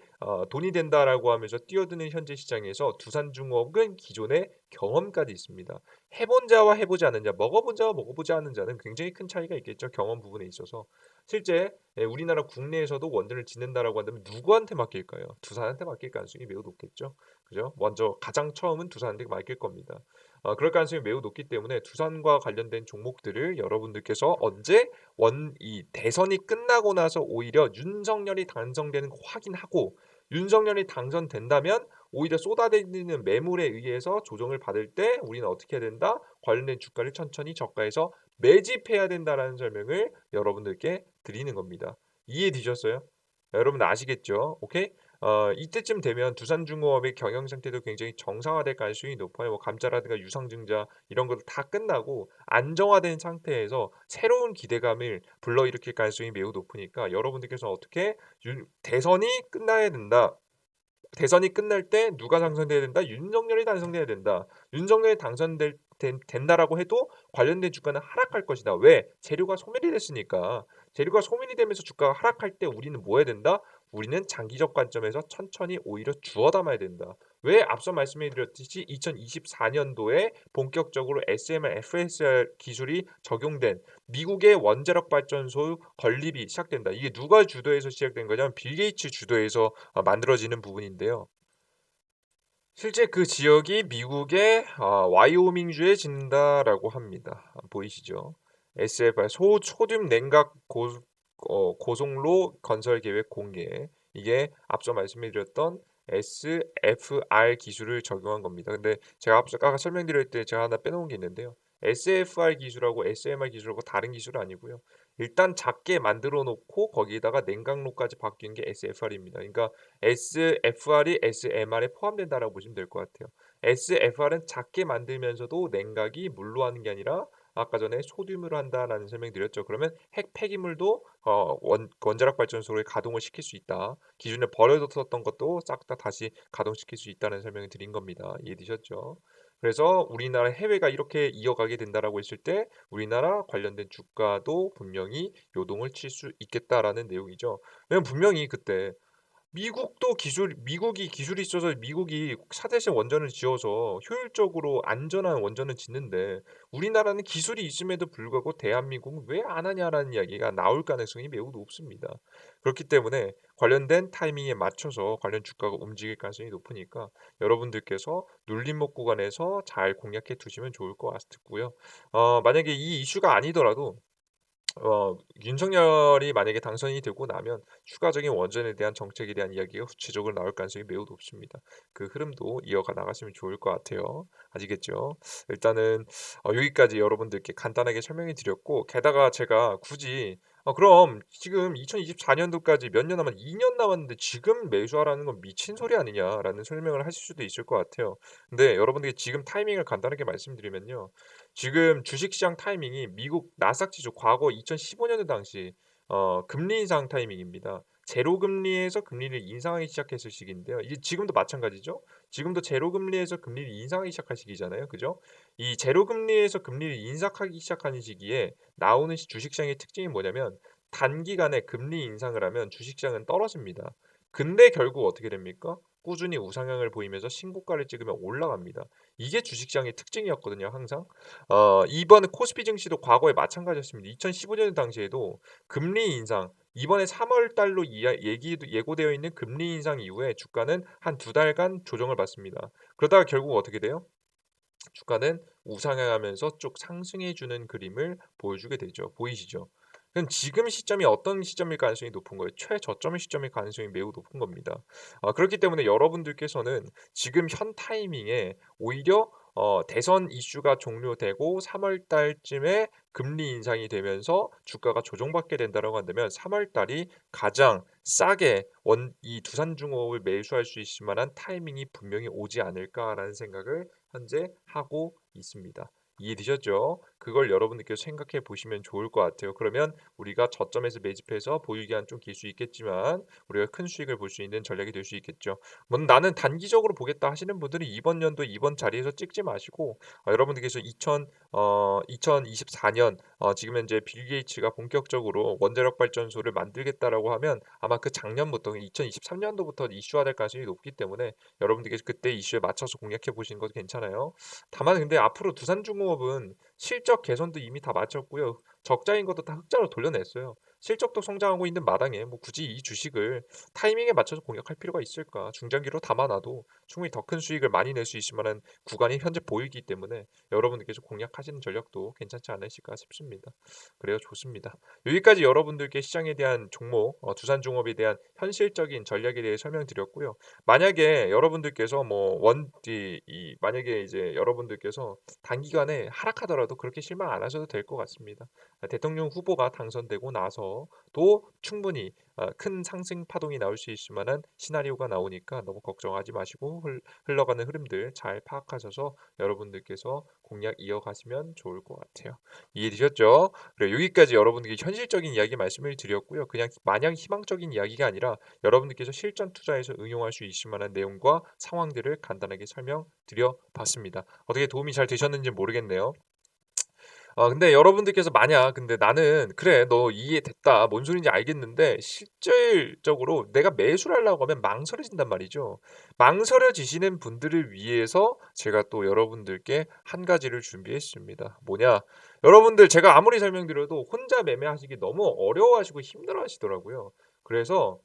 돈이 된다라고 하면서 뛰어드는 현재 시장에서 두산중공업은 기존의 경험까지 있습니다. 해본 자와 해보지 않은 자, 먹어본 자와 먹어보지 않은 자는 굉장히 큰 차이가 있겠죠. 경험 부분에 있어서. 실제 우리나라 국내에서도 원전을 짓는다라고 한다면 누구한테 맡길까요? 두산한테 맡길 가능성이 매우 높겠죠. 그죠? 먼저 가장 처음은 두산한테 맡길 겁니다. 그럴 가능성이 매우 높기 때문에 두산과 관련된 종목들을 여러분들께서 언제 이 대선이 끝나고 나서 오히려 윤석열이 당선되는 거 확인하고 윤석열이 당선된다면 오히려 쏟아내리는 매물에 의해서 조정을 받을 때 우리는 어떻게 해야 된다? 관련된 주가를 천천히 저가해서 매집해야 된다라는 설명을 여러분들께 드리는 겁니다. 이해되셨어요? 여러분 아시겠죠? 오케이? 이때쯤 되면 두산중공업의 경영 상태도 굉장히 정상화될 가능성이 높아요. 뭐 감자라든가 유상증자 이런 것도 다 끝나고 안정화된 상태에서 새로운 기대감을 불러일으킬 가능성이 매우 높으니까 여러분들께서 어떻게 대선이 끝나야 된다. 대선이 끝날 때 누가 당선돼야 된다? 윤석열이 당선돼야 된다. 윤석열이 된다라고 해도 관련된 주가는 하락할 것이다. 왜? 재료가 소멸이 됐으니까. 재료가 소멸이 되면서 주가가 하락할 때 우리는 뭐 해야 된다? 우리는 장기적 관점에서 천천히 오히려 주워 담아야 된다. 왜? 앞서 말씀해 드렸듯이 2024년도에 본격적으로 SMR, FSR 기술이 적용된 미국의 원자력 발전소 건립이 시작된다. 이게 누가 주도해서 시작된 거냐면 빌 게이츠 주도해서 만들어지는 부분인데요. 실제 그 지역이 미국의 와이오밍주에 짓는다라고 합니다. 보이시죠? SFR 소초듐 냉각 고속로 건설 계획 공개. 이게 앞서 말씀드렸던 SFR 기술을 적용한 겁니다. 근데 제가 아까 설명드릴 때 제가 하나 빼놓은 게 있는데요. SFR 기술하고 SMR 기술하고 다른 기술 아니고요. 일단 작게 만들어 놓고 거기에다가 냉각로까지 바뀐 게 SFR입니다. 그러니까 SFR이 SMR에 포함된다라고 보시면 될 것 같아요. SFR은 작게 만들면서도 냉각이 물로 하는 게 아니라 아까 전에 소듐으로 한다라는 설명드렸죠. 그러면 핵 폐기물도 원자력 발전소를 가동을 시킬 수 있다. 기존에 버려뒀었던 것도 싹 다 다시 가동시킬 수 있다는 설명을 드린 겁니다. 이해되셨죠? 그래서 우리나라 해외가 이렇게 이어가게 된다라고 했을 때 우리나라 관련된 주가도 분명히 요동을 칠 수 있겠다라는 내용이죠. 왜냐면 분명히 그때 미국이 기술이 있어서 미국이 차세대 원전을 지어서 효율적으로 안전한 원전을 짓는데 우리나라는 기술이 있음에도 불구하고 대한민국은 왜 안 하냐라는 이야기가 나올 가능성이 매우 높습니다. 그렇기 때문에 관련된 타이밍에 맞춰서 관련 주가가 움직일 가능성이 높으니까 여러분들께서 눌림목 구간에서 잘 공략해 두시면 좋을 것 같고요. 만약에 이 이슈가 아니더라도 윤석열이 만약에 당선이 되고 나면 추가적인 원전에 대한 정책에 대한 이야기가 구체적으로 나올 가능성이 매우 높습니다. 그 흐름도 이어가 나가시면 좋을 것 같아요. 아시겠죠? 일단은 여기까지 여러분들께 간단하게 설명해 드렸고 게다가 제가 굳이 그럼 지금 2024년도까지 몇 년 남았 2년 남았는데 지금 매수하라는 건 미친 소리 아니냐라는 설명을 하실 수도 있을 것 같아요. 근데 여러분들이 지금 타이밍을 간단하게 말씀드리면요. 지금 주식시장 타이밍이 미국 나스닥 지수 과거 2015년도 당시 금리 인상 타이밍입니다. 제로 금리에서 금리를 인상하기 시작했을 시기인데요. 이게 지금도 마찬가지죠. 지금도 제로 금리에서 금리를 인상하기 시작할 시기잖아요. 그죠? 이 제로 금리에서 금리를 인상하기 시작하는 시기에 나오는 주식시장의 특징이 뭐냐면 단기간에 금리 인상을 하면 주식시장은 떨어집니다. 근데 결국 어떻게 됩니까? 꾸준히 우상향을 보이면서 신고가를 찍으면 올라갑니다. 이게 주식시장의 특징이었거든요, 항상. 이번 코스피 증시도 과거에 마찬가지였습니다. 2015년 당시에도 금리 인상, 이번에 3월 달로 예고되어 있는 금리 인상 이후에 주가는 한 두 달간 조정을 받습니다. 그러다가 결국 어떻게 돼요? 주가는 우상향하면서 쭉 상승해 주는 그림을 보여주게 되죠. 보이시죠? 그럼 지금 시점이 어떤 시점일 가능성이 높은 거예요? 최저점의 시점일 가능성이 매우 높은 겁니다. 그렇기 때문에 여러분들께서는 지금 현 타이밍에 오히려 대선 이슈가 종료되고 3월 달쯤에 금리 인상이 되면서 주가가 조정받게 된다라고 한다면 3월 달이 가장 싸게 이 두산중업을 매수할 수 있을 만한 타이밍이 분명히 오지 않을까라는 생각을 현재 하고 있습니다. 이해되셨죠? 그걸 여러분들께서 생각해 보시면 좋을 것 같아요. 그러면 우리가 저점에서 매집해서 보유 기간 좀 길 수 있겠지만 우리가 큰 수익을 볼 수 있는 전략이 될 수 있겠죠. 뭐 나는 단기적으로 보겠다 하시는 분들은 이번 연도 이번 자리에서 찍지 마시고 여러분들께서 2024년 지금 현재 빌 게이츠가 본격적으로 원자력 발전소를 만들겠다라고 하면 아마 그 작년부터 2023년도부터 이슈화될 가능성이 높기 때문에 여러분들께서 그때 이슈에 맞춰서 공략해 보시는 것도 괜찮아요. 다만 근데 앞으로 두산중공업은 실적 개선도 이미 다 마쳤고요. 적자인 것도 다 흑자로 돌려냈어요. 실적도 성장하고 있는 마당에 뭐 굳이 이 주식을 타이밍에 맞춰서 공략할 필요가 있을까? 중장기로 담아놔도 충분히 더 큰 수익을 많이 낼 수 있을 만한 구간이 현재 보이기 때문에 여러분들께서 공략하시는 전략도 괜찮지 않으실까 싶습니다. 그래요, 좋습니다. 여기까지 여러분들께 시장에 대한 종목, 두산중업에 대한 현실적인 전략에 대해 설명드렸고요. 만약에 여러분들께서 만약에 이제 여러분들께서 단기간에 하락하더라도 그렇게 실망 안 하셔도 될 것 같습니다. 대통령 후보가 당선되고 나서도 충분히 큰 상승 파동이 나올 수 있을 만한 시나리오가 나오니까 너무 걱정하지 마시고 흘러가는 흐름들 잘 파악하셔서 여러분들께서 공략 이어가시면 좋을 것 같아요. 이해되셨죠? 그래 여기까지 여러분들께 현실적인 이야기 말씀을 드렸고요. 그냥 마냥 희망적인 이야기가 아니라 여러분들께서 실전 투자에서 응용할 수 있을 만한 내용과 상황들을 간단하게 설명드려 봤습니다. 어떻게 도움이 잘 되셨는지 모르겠네요. 근데 여러분들께서 만약 근데 나는 그래 너 이해됐다. 뭔 소리인지 알겠는데 실질적으로 내가 매수를 하려고 하면 망설여진단 말이죠. 망설여지시는 분들을 위해서 제가 또 여러분들께 한 가지를 준비했습니다. 뭐냐? 여러분들 제가 아무리 설명드려도 혼자 매매하시기 너무 어려워하시고 힘들어하시더라고요. 그래서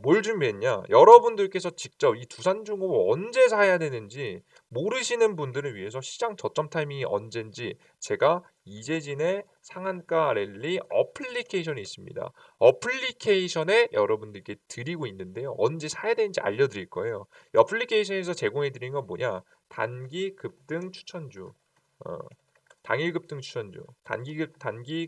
뭘 준비했냐? 여러분들께서 직접 이 두산중공업 언제 사야 되는지 모르시는 분들을 위해서 시장 저점 타이밍이 언젠지 제가 이재진의 상한가 랠리 어플리케이션이 있습니다. 어플리케이션에 여러분들께 드리고 있는데요. 언제 사야 되는지 알려드릴 거예요. 이 어플리케이션에서 제공해 드리는 건 뭐냐? 단기 급등 추천주, 어, 당일 급등 추천주, 단기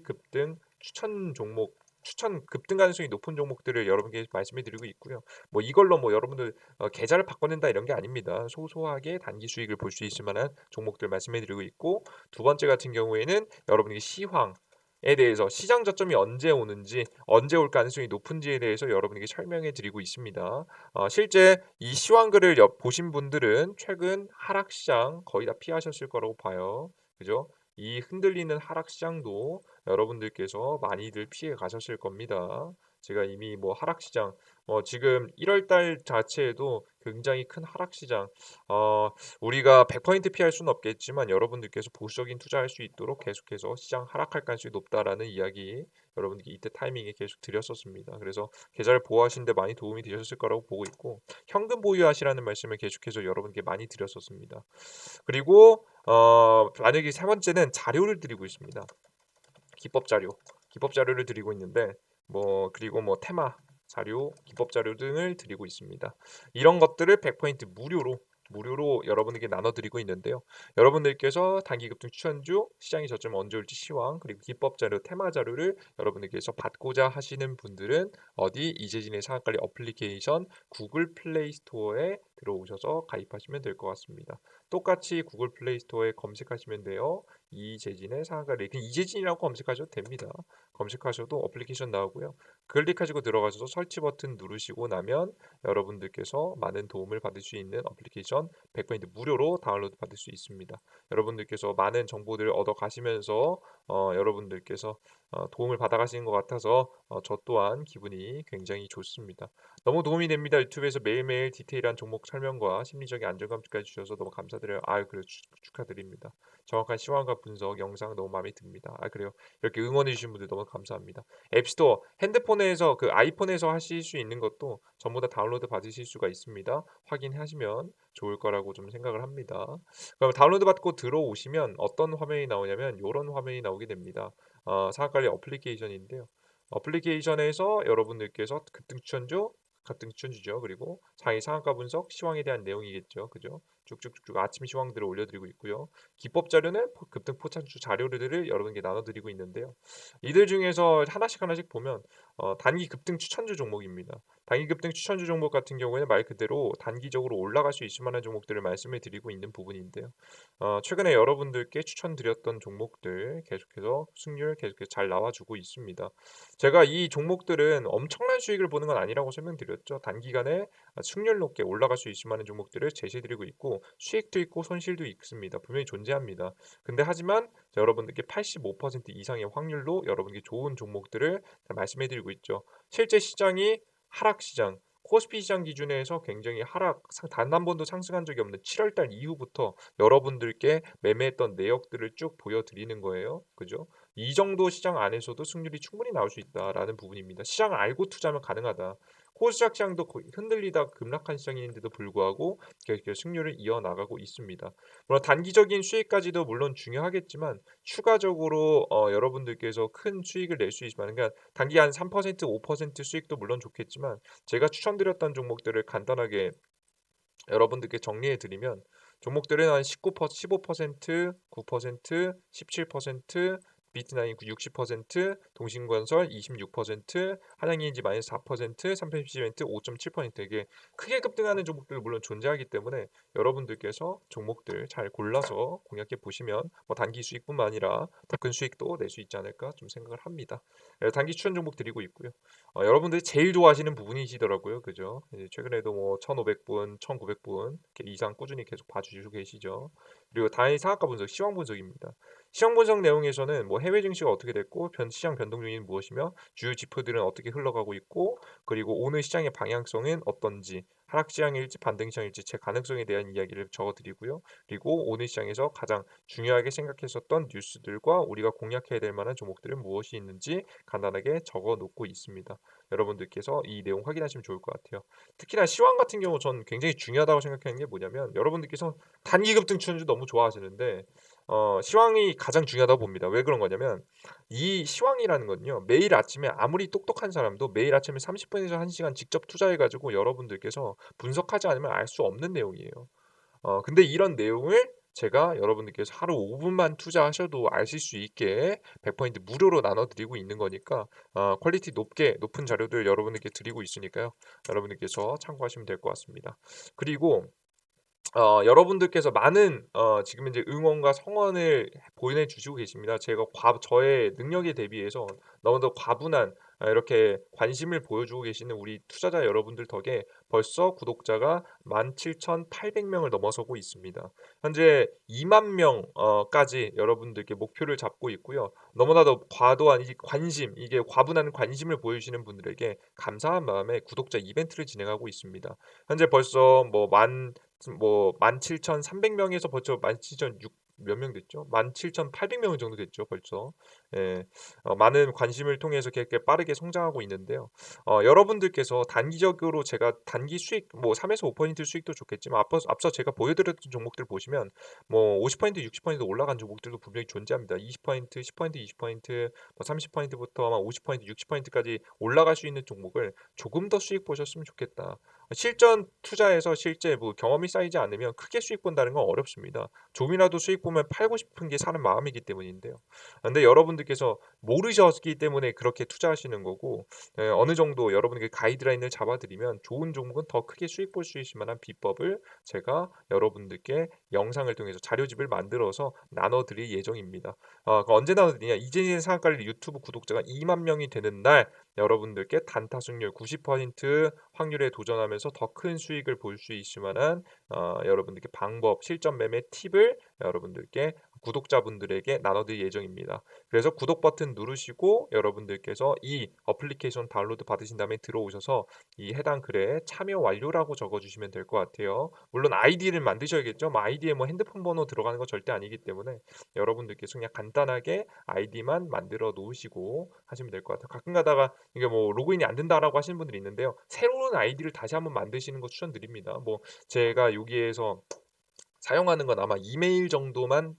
급등 추천 종목, 추천 급등 가능성이 높은 종목들을 여러분께 말씀해 드리고 있고요. 뭐 이걸로 뭐 여러분들 계좌를 바꿔낸다 이런 게 아닙니다. 소소하게 단기 수익을 볼 수 있을 만한 종목들 말씀해 드리고 있고 두 번째 같은 경우에는 여러분이 시황에 대해서 시장 저점이 언제 오는지 언제 올 가능성이 높은지에 대해서 여러분에게 설명해 드리고 있습니다. 실제 이 시황글을 보신 분들은 최근 하락 시장 거의 다 피하셨을 거라고 봐요. 그죠? 이 흔들리는 하락 시장도 여러분들께서 많이들 피해 가셨을 겁니다. 제가 이미 뭐 하락 시장 지금 1월 달 자체에도 굉장히 큰 하락 시장 우리가 100% 피할 수는 없겠지만 여러분들께서 보수적인 투자할 수 있도록 계속해서 시장 하락할 가능성이 높다라는 이야기 여러분들께 이때 타이밍에 계속 드렸었습니다. 그래서 계좌를 보호하시는 데 많이 도움이 되셨을 거라고 보고 있고 현금 보유하시라는 말씀을 계속해서 여러분께 많이 드렸었습니다. 그리고 만약에 세 번째는 자료를 드리고 있습니다. 기법 자료, 기법 자료를 드리고 있는데 그리고 테마 자료, 기법 자료 등을 드리고 있습니다. 이런 것들을 100% 무료로 여러분에게 나눠드리고 있는데요. 여러분들께서 단기급등 추천주, 시장이 저점 언제 올지 시황, 그리고 기법 자료, 테마 자료를 여러분들께서 받고자 하시는 분들은 어디 이재진의 상한가리 어플리케이션 구글 플레이 스토어에 들어오셔서 가입하시면 될 것 같습니다. 똑같이 구글 플레이 스토어에 검색하시면 돼요. 이재진의 상한가리 이재진이라고 검색하셔도 됩니다. 검색하셔도 어플리케이션 나오고요. 클릭하시고 들어가셔서 설치 버튼 누르시고 나면 여러분들께서 많은 도움을 받을 수 있는 어플리케이션 100% 무료로 다운로드 받을 수 있습니다. 여러분들께서 많은 정보들을 얻어 가시면서 여러분들께서 도움을 받아가시는 것 같아서 저 또한 기분이 굉장히 좋습니다. 너무 도움이 됩니다. 유튜브에서 매일매일 디테일한 종목 설명과 심리적인 안정감까지 주셔서 너무 감사드려요. 아유 그래요. 축하드립니다. 정확한 시황과 분석 영상 너무 마음에 듭니다. 아 그래요. 이렇게 응원해 주신 분들 너무 감사합니다. 앱스토어 핸드폰에서 그 아이폰에서 하실 수 있는 것도 전부 다 다운로드 받으실 수가 있습니다. 확인하시면 좋을 거라고 좀 생각을 합니다. 그럼 다운로드 받고 들어오시면 어떤 화면이 나오냐면 요런 화면이 나오게 됩니다. 상한관리 어플리케이션인데요. 어플리케이션에서 여러분들께서 급등 추천주죠. 그리고 장기 상한가 분석, 시황에 대한 내용이겠죠. 그죠? 쭉쭉쭉쭉 아침 시황들을 올려드리고 있고요. 기법 자료는 급등 포착주 자료들을 여러분께 나눠드리고 있는데요. 이들 중에서 하나씩 보면 단기 급등 추천주 종목입니다. 단기 급등 추천주 종목 같은 경우에는 말 그대로 단기적으로 올라갈 수 있을 만한 종목들을 말씀을 드리고 있는 부분인데요. 최근에 여러분들께 추천드렸던 종목들 계속해서 승률 계속해서 잘 나와주고 있습니다. 제가 이 종목들은 엄청난 수익을 보는 건 아니라고 설명드렸죠. 단기간에 승률 높게 올라갈 수 있을 만한 종목들을 제시해드리고 있고 수익도 있고 손실도 있습니다. 분명히 존재합니다. 근데 하지만 여러분들께 85% 이상의 확률로 여러분께 좋은 종목들을 말씀해드리고 있죠. 실제 시장이 하락 시장, 코스피 시장 기준에서 굉장히 단 한 번도 상승한 적이 없는 7월 달 이후부터 여러분들께 매매했던 내역들을 쭉 보여드리는 거예요. 그죠? 이 정도 시장 안에서도 승률이 충분히 나올 수 있다라는 부분입니다. 시장을 알고 투자하면 가능하다. 코스닥 시장도 거의 흔들리다 급락한 시장인데도 불구하고 계속 승률을 이어나가고 있습니다. 물론 단기적인 수익까지도 물론 중요하겠지만 추가적으로 여러분들께서 큰 수익을 낼 수 있지만 그러니까 단기 한 3%, 5% 수익도 물론 좋겠지만 제가 추천드렸던 종목들을 간단하게 여러분들께 정리해 드리면 종목들은 한 15%, 9%, 17%, 비트나인 60%, 동신건설 26%, 한양인지 마이너스 4%, 삼성CMեն트 5.7% 이게 크게 급등하는 종목들 물론 존재하기 때문에 여러분들께서 종목들 잘 골라서 공략해 보시면 뭐 단기 수익뿐만 아니라 더 큰 수익도 낼 수 있지 않을까 좀 생각을 합니다. 단기 추천 종목 드리고 있고요. 여러분들이 제일 좋아하시는 부분이시더라고요. 그죠? 이제 최근에도 뭐 1,500분, 1,900분 이상 꾸준히 계속 봐주시고 계시죠. 그리고 단일 상한가 분석, 시황 분석입니다. 시황 분석 내용에서는 뭐 해외 증시가 어떻게 됐고, 시장 변동 요인은 무엇이며, 주요 지표들은 어떻게 흘러가고 있고, 그리고 오늘 시장의 방향성은 어떤지, 하락 시장일지 반등 시장일지 제 가능성에 대한 이야기를 적어드리고요. 그리고 오늘 시장에서 가장 중요하게 생각했었던 뉴스들과 우리가 공략해야 될 만한 종목들은 무엇이 있는지 간단하게 적어 놓고 있습니다. 여러분들께서 이 내용 확인하시면 좋을 것 같아요. 특히나 시황 같은 경우 전 굉장히 중요하다고 생각하는 게 뭐냐면 여러분들께서 단기 급등 추천주 너무 좋아하시는데 시황이 가장 중요하다고 봅니다. 왜 그런 거냐면 이 시황이라는 건요. 매일 아침에 아무리 똑똑한 사람도 매일 아침에 30분에서 1시간 직접 투자해 가지고 여러분들께서 분석하지 않으면 알 수 없는 내용이에요. 근데 이런 내용을 제가 여러분들께서 하루 5분만 투자하셔도 아실 수 있게 100% 무료로 나눠 드리고 있는 거니까 퀄리티 높은 자료들 여러분들께 드리고 있으니까요. 여러분들께서 참고하시면 될 것 같습니다. 그리고 여러분들께서 많은 지금 이제 응원과 성원을 보내 주시고 계십니다. 제가 저의 능력에 대비해서 너무나 과분한 이렇게 관심을 보여주고 계시는 우리 투자자 여러분들 덕에 벌써 구독자가 17,800 명을 넘어서고 있습니다. 현재 2만 명 까지 여러분들께 목표를 잡고 있고요. 너무나도 과도한 이 관심, 이게 과분한 관심을 보여주시는 분들에게 감사한 마음에 구독자 이벤트를 진행하고 있습니다. 현재 벌써 뭐 17,300 명에서 벌써 17,600 몇 명 됐죠? 17,800명 정도 됐죠, 벌써. 예. 많은 관심을 통해서 이렇게 빠르게 성장하고 있는데요. 여러분들께서 단기적으로 제가 단기 수익 뭐 3에서 5% 수익도 좋겠지만 앞서 제가 보여드렸던 종목들 보시면 뭐 50% 60% 올라간 종목들도 분명히 존재합니다. 20% 10% 20% 뭐 30%부터 아마 50% 60%까지 올라갈 수 있는 종목을 조금 더 수익 보셨으면 좋겠다. 실전 투자에서 실제 뭐 경험이 쌓이지 않으면 크게 수익 본다는 건 어렵습니다. 좀이라도 수익 보면 팔고 싶은 게 사람 마음이기 때문인데요. 근데 여러분들께서 모르셨기 때문에 그렇게 투자하시는 거고 어느 정도 여러분에게 가이드라인을 잡아드리면 좋은 종목은 더 크게 수익 볼 수 있을 만한 비법을 제가 여러분들께 영상을 통해서 자료집을 만들어서 나눠드릴 예정입니다. 언제 나눠드리냐? 이재진의 상한가를 유튜브 구독자가 2만 명이 되는 날 여러분들께 단타 승률 90% 확률에 도전하면서 더 큰 수익을 볼 수 있을 만한 여러분들께 방법, 실전 매매 팁을 여러분들께 구독자분들에게 나눠드릴 예정입니다. 그래서 구독 버튼 누르시고 여러분들께서 이 어플리케이션 다운로드 받으신 다음에 들어오셔서 이 해당 글에 참여 완료라고 적어주시면 될 것 같아요. 물론 아이디를 만드셔야겠죠. 뭐 아이디에 뭐 핸드폰 번호 들어가는 거 절대 아니기 때문에 여러분들께서 그냥 간단하게 아이디만 만들어 놓으시고 하시면 될 것 같아요. 가끔 가다가 이게 뭐 로그인이 안 된다라고 하시는 분들이 있는데요. 새로운 아이디를 다시 한번 만드시는 거 추천드립니다. 뭐 제가 여기에서 사용하는 건 아마 이메일 정도만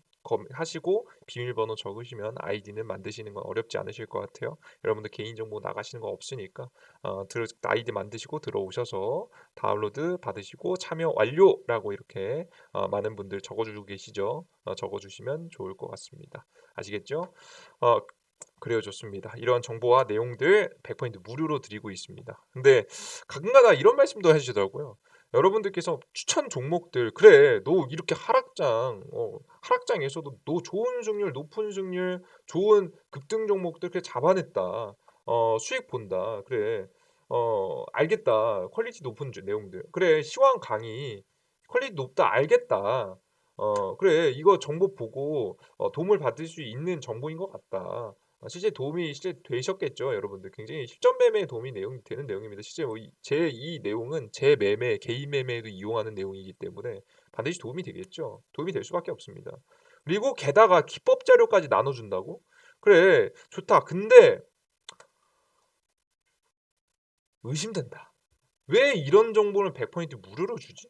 하시고 비밀번호 적으시면 아이디는 만드시는 건 어렵지 않으실 것 같아요. 여러분들 개인정보 나가시는 거 없으니까 아이디 만드시고 들어오셔서 다운로드 받으시고 참여 완료라고 이렇게 많은 분들 적어주고 계시죠. 적어주시면 좋을 것 같습니다. 아시겠죠? 어, 그래요. 좋습니다. 이런 정보와 내용들 100% 무료로 드리고 있습니다. 근데 가끔가다 이런 말씀도 해주시더라고요. 여러분들께서 추천 종목들 그래 너 이렇게 하락장에서도 너 좋은 승률 높은 승률 좋은 급등 종목들 그래 잡아냈다 수익 본다 그래 알겠다 퀄리티 높은 내용들 그래 시황 강의 퀄리티 높다 알겠다 그래 이거 정보 보고 도움을 받을 수 있는 정보인 것 같다 실제 도움이 실제 되셨겠죠, 여러분들. 굉장히 실전 매매에 도움이 되는 내용입니다. 실제 뭐 제 이 내용은 제 매매, 개인 매매에도 이용하는 내용이기 때문에 반드시 도움이 되겠죠. 도움이 될 수밖에 없습니다. 그리고 게다가 기법 자료까지 나눠준다고? 그래, 좋다. 근데 의심된다. 왜 이런 정보를 100% 무료로 주지?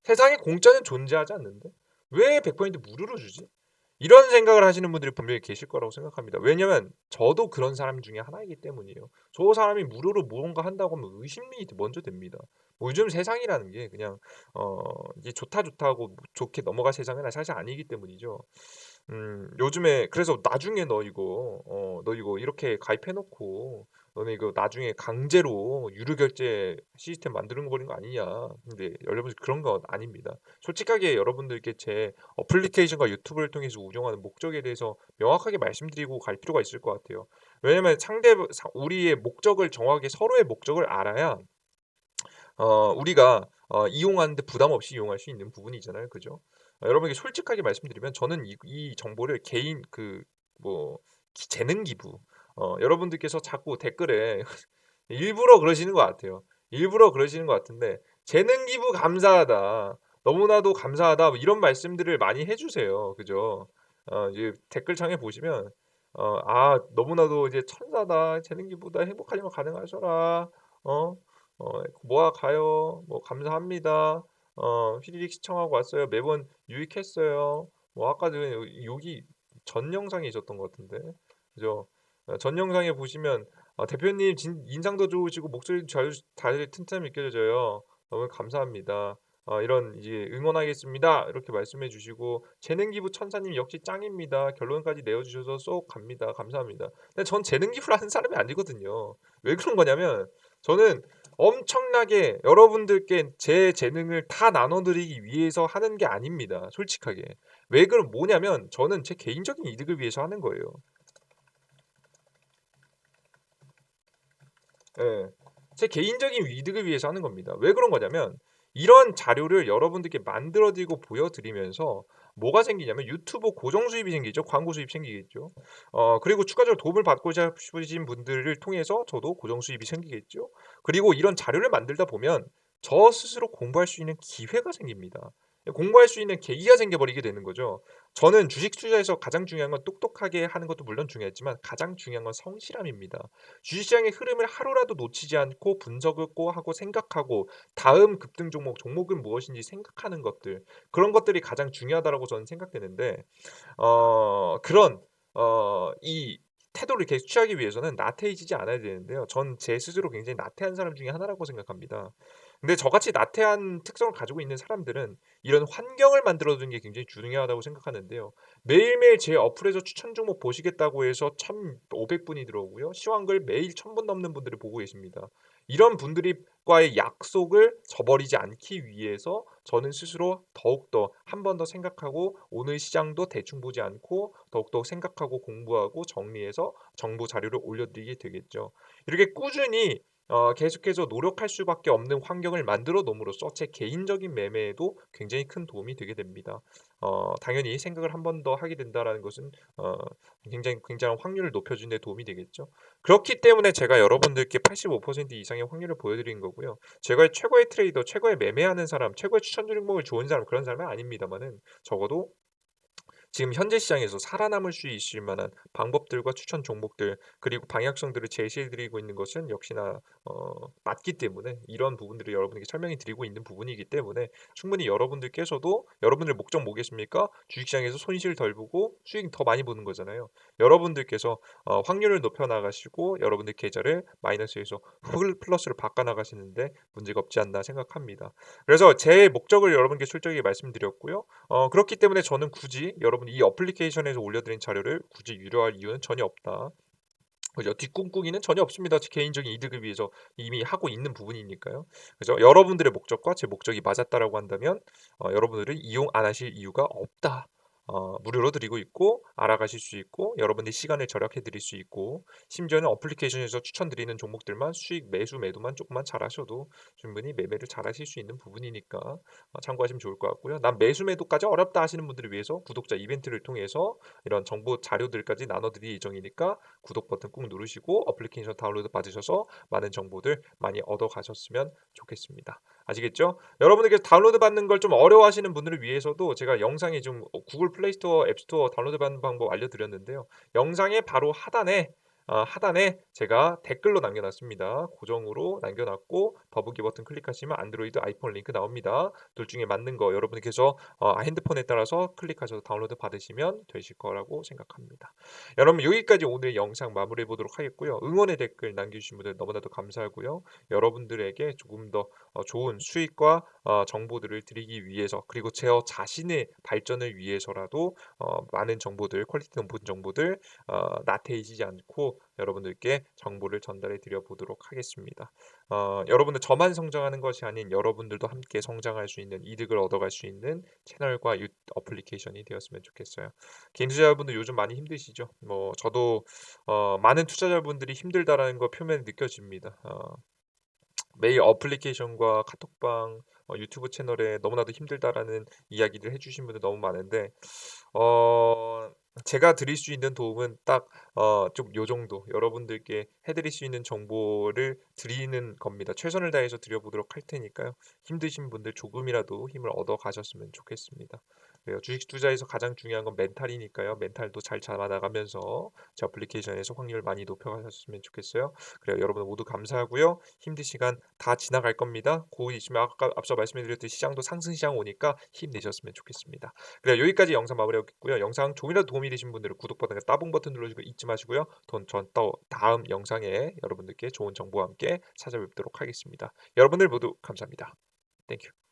세상에 공짜는 존재하지 않는데 왜 100% 무료로 주지? 이런 생각을 하시는 분들이 분명히 계실 거라고 생각합니다. 왜냐면 저도 그런 사람 중에 하나이기 때문이에요. 저 사람이 무료로 무언가 한다고 하면 의심이 먼저 됩니다. 뭐 요즘 세상이라는 게 그냥 이게 좋다 좋다고 좋게 넘어갈 세상은 사실 아니기 때문이죠. 요즘에 그래서 나중에 너 이거 이렇게 가입해 놓고 너네 이거 나중에 강제로 유료 결제 시스템 만드는 버린 거 아니냐. 근데 여러분 그런 건 아닙니다. 솔직하게 여러분들께 제 어플리케이션과 유튜브를 통해서 운영하는 목적에 대해서 명확하게 말씀드리고 갈 필요가 있을 것 같아요. 왜냐면 우리의 목적을 정확하게 서로의 목적을 알아야 우리가 이용하는데 부담 없이 이용할 수 있는 부분이잖아요. 그죠? 여러분에게 솔직하게 말씀드리면 저는 이 정보를 개인 뭐 재능 기부 여러분들께서 자꾸 댓글에 일부러 그러시는 것 같아요. 일부러 그러시는 것 같은데 재능 기부 감사하다. 너무나도 감사하다. 뭐 이런 말씀들을 많이 해주세요. 그죠? 이제 댓글창에 보시면 너무나도 이제 천사다. 재능 기부다. 행복하려면 가능하셔라. 어, 모아 가요. 뭐 감사합니다. 휘리릭 시청하고 왔어요. 매번 유익했어요. 뭐 아까도 여기 전 영상에 있었던 것 같은데, 그죠? 전 영상에 보시면 대표님 인상도 좋으시고 목소리도 잘 튼튼히 느껴져요. 너무 감사합니다. 이런 이제 응원하겠습니다. 이렇게 말씀해 주시고 재능 기부 천사님 역시 짱입니다. 결론까지 내어주셔서 쏙 갑니다. 감사합니다. 근데 전 재능 기부를 하는 사람이 아니거든요. 왜 그런 거냐면 저는 엄청나게 여러분들께 제 재능을 다 나눠드리기 위해서 하는 게 아닙니다. 솔직하게. 왜 그럼 뭐냐면 저는 제 개인적인 이득을 위해서 하는 거예요. 예. 제 개인적인 이득을 위해서 하는 겁니다. 왜 그런 거냐면 이런 자료를 여러분들께 만들어 드리고 보여 드리면서 뭐가 생기냐면 유튜브 고정 수입이 생기죠. 광고 수입 생기겠죠. 그리고 추가적으로 도움을 받고 싶으신 분들을 통해서 저도 고정 수입이 생기겠죠. 그리고 이런 자료를 만들다 보면 저 스스로 공부할 수 있는 기회가 생깁니다. 공부할 수 있는 계기가 생겨버리게 되는 거죠. 저는 주식 투자에서 가장 중요한 건 똑똑하게 하는 것도 물론 중요했지만 가장 중요한 건 성실함입니다. 주식시장의 흐름을 하루라도 놓치지 않고 분석을 꼭 하고 생각하고 다음 급등 종목은 무엇인지 생각하는 것들 그런 것들이 가장 중요하다고 저는 생각되는데 그런 이 태도를 계속 취하기 위해서는 나태해지지 않아야 되는데요. 전 제 스스로 굉장히 나태한 사람 중에 하나라고 생각합니다. 근데 저같이 나태한 특성을 가지고 있는 사람들은 이런 환경을 만들어 두는 게 굉장히 중요하다고 생각하는데요. 매일매일 제 어플에서 추천 종목 보시겠다고 해서 1,500분이 들어오고요. 시황글 매일 1,000분 넘는 분들이 보고 계십니다. 이런 분들과의 약속을 저버리지 않기 위해서 저는 스스로 더욱더 한 번 더 생각하고 오늘 시장도 대충 보지 않고 더욱더 생각하고 공부하고 정리해서 정보 자료를 올려드리게 되겠죠. 이렇게 꾸준히 계속해서 노력할 수밖에 없는 환경을 만들어 놓음으로써 제 개인적인 매매에도 굉장히 큰 도움이 되게 됩니다. 당연히 생각을 한 번 더 하게 된다라는 것은 굉장히 굉장한 확률을 높여주는 데 도움이 되겠죠. 그렇기 때문에 제가 여러분들께 85% 이상의 확률을 보여드린 거고요. 제가 최고의 트레이더, 최고의 매매하는 사람, 최고의 추천 종목을 좋은 사람 그런 사람은 아닙니다만은 적어도 지금 현재 시장에서 살아남을 수 있을 만한 방법들과 추천 종목들 그리고 방향성들을 제시해 드리고 있는 것은 역시나 맞기 때문에 이런 부분들을 여러분에게 설명해 드리고 있는 부분이기 때문에 충분히 여러분들께서도 여러분들 목적 뭐겠습니까? 주식시장에서 손실 덜 보고 수익 더 많이 보는 거잖아요. 여러분들께서 확률을 높여 나가시고 여러분들 계좌를 마이너스에서 풀 플러스로 바꿔 나가시는데 문제가 없지 않나 생각합니다. 그래서 제 목적을 여러분께 솔직하게 말씀드렸고요. 그렇기 때문에 저는 굳이 여러분 이 어플리케이션에서 올려드린 자료를 굳이 유료할 이유는 전혀 없다. 그죠. 뒷꿈꾸기는 전혀 없습니다. 제 개인적인 이득을 위해서 이미 하고 있는 부분이니까요. 그죠. 여러분들의 목적과 제 목적이 맞았다라고 한다면 여러분들은 이용 안 하실 이유가 없다. 무료로 드리고 있고 알아가실 수 있고 여러분의 시간을 절약해 드릴 수 있고 심지어는 어플리케이션에서 추천드리는 종목들만 수익 매수 매도만 조금만 잘하셔도 충분히 매매를 잘하실 수 있는 부분이니까 참고하시면 좋을 것 같고요. 난 매수 매도까지 어렵다 하시는 분들을 위해서 구독자 이벤트를 통해서 이런 정보 자료들까지 나눠드릴 예정이니까 구독 버튼 꾹 누르시고 어플리케이션 다운로드 받으셔서 많은 정보들 많이 얻어 가셨으면 좋겠습니다. 아시겠죠? 여러분들께서 다운로드 받는 걸 좀 어려워하시는 분들을 위해서도 제가 영상에 좀 구글 플레이 스토어, 앱 스토어 다운로드 받는 방법 알려드렸는데요. 영상의 바로 하단에 제가 댓글로 남겨놨습니다. 고정으로 남겨놨고 더보기 버튼 클릭하시면 안드로이드, 아이폰 링크 나옵니다. 둘 중에 맞는 거 여러분께서 핸드폰에 따라서 클릭하셔서 다운로드 받으시면 되실 거라고 생각합니다. 여러분 여기까지 오늘 영상 마무리해 보도록 하겠고요. 응원의 댓글 남겨주신 분들 너무나도 감사하고요. 여러분들에게 조금 더 좋은 수익과 정보들을 드리기 위해서 그리고 제 자신의 발전을 위해서라도 많은 정보들 퀄리티 높은 정보들 나태해지지 않고 여러분들께 정보를 전달해 드려 보도록 하겠습니다. 여러분들 저만 성장하는 것이 아닌 여러분들도 함께 성장할 수 있는 이득을 얻어갈 수 있는 채널과 어플리케이션이 되었으면 좋겠어요. 개인 투자자분들 요즘 많이 힘드시죠? 뭐 저도 많은 투자자분들이 힘들다라는 거 표면에 느껴집니다. 매일 어플리케이션과 카톡방, 유튜브 채널에 너무나도 힘들다라는 이야기를 해주신 분들 너무 많은데 어 제가 드릴 수 있는 도움은 딱 좀 요 정도 여러분들께 해 드릴 수 있는 정보를 드리는 겁니다. 최선을 다해서 드려 보도록 할 테니까요. 힘드신 분들 조금이라도 힘을 얻어 가셨으면 좋겠습니다. 그래요. 주식 투자에서 가장 중요한 건 멘탈이니까요. 멘탈도 잘 잡아 나가면서 제 어플리케이션에서 확률 많이 높여 가셨으면 좋겠어요. 그래요. 여러분 모두 감사하고요. 힘든 시간 다 지나갈 겁니다. 곧 있으면 아까 앞서 말씀드렸듯이 시장도 상승 시장 오니까 힘내셨으면 좋겠습니다. 그래 여기까지 영상 마무리하겠고요. 영상 조금이라도 도움이 되신 분들은 구독 버튼과 따봉 버튼 눌러주고 잊지 마시고요. 전 또 다음 영상에 여러분들께 좋은 정보와 함께 찾아뵙도록 하겠습니다. 여러분들 모두 감사합니다. 땡큐.